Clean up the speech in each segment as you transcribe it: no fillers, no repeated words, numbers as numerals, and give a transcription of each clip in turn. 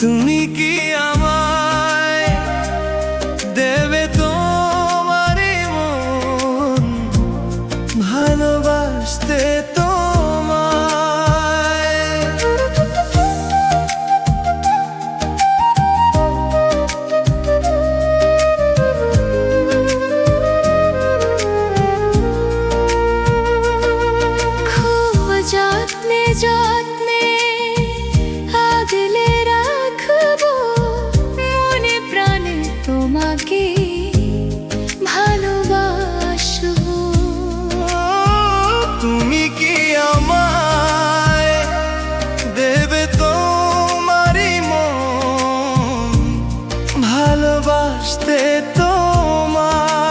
তুমি কি আমায় দেবে তোমারই মন, ভালোবাসতে তোমায়। খুব যত্নে যত্নে আগলে রাখবো, মনে প্রাণে তোমাকে ভালোবাসবো। তুমি কি আমায় দেবে তোমারই মন, ভালোবাসতে তোমায়।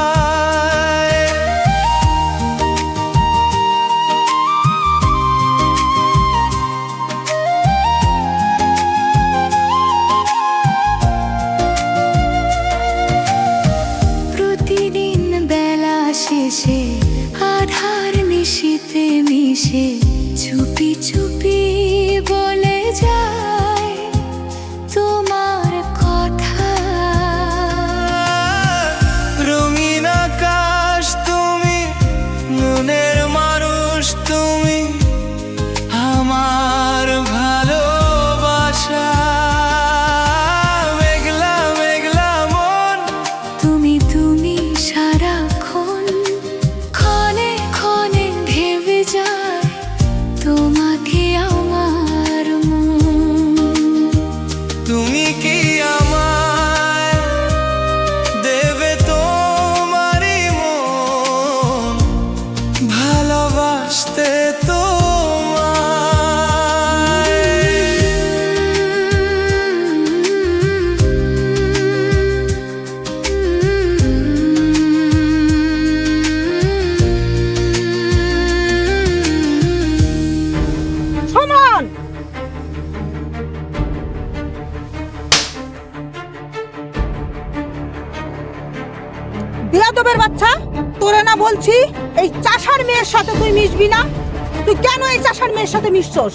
প্রতিদিন বেলা শেষে আধার নিশীথে মিশে চুপি চুপি বলে যায় তোমার কথা। রঙিন আকাশ তুমি, মনের মানুষ তুমি, আমার ভালোবাসা। মেঘলা মেঘলা মন, তুমি তুমি সারাক্ষণ ক্ষণে ক্ষণে ভেবে যায় তোমাকে আমার মন। তুমি কি আমায় দেবে তোমারই মন, ভালোবাসতে সমান বিয়াদবের বাচ্চা, তোরে না বলছি এই চাষার মেয়ের সাথে তুই মিশবি না? তুই কেন এই চাষার মেয়ের সাথে মিশছস?